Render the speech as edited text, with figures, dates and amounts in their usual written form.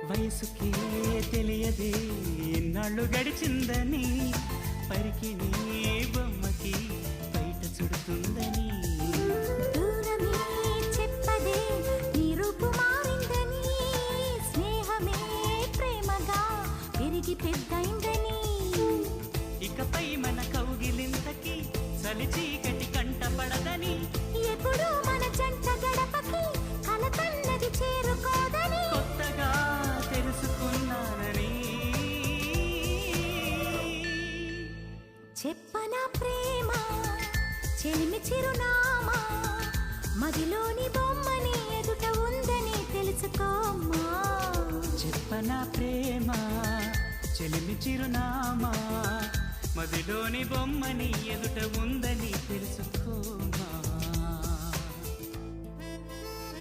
వయసుకే తెలియదే ఎన్నాళ్ళు గడిచిందని, పరికిణి బొమ్మకి బయట చుడుతుందని. దూరమే చెప్పదే నీ రూపు మారిందని, స్నేహమే ప్రేమగా పెరిగి పెద్దయిందని. ఇకపై మన కౌగిలింతకి చలి చీకటి కంటపడదని, ఎప్పుడు మన జంట గడపకి కలతన్నది చేరుకోదని కొత్తగా తెలుసుకున్నానని. చెప్పనా ప్రేమ చెలిమి చిరునామా, మదిలోని బొమ్మని ఎదుట ఉందని తెలుసుకోమ్మా. చెప్పనా ప్రేమ చెలిమి చిరునామా, మదిలోని బొమ్మని ఎదుట ఉందని తెలుసుకో.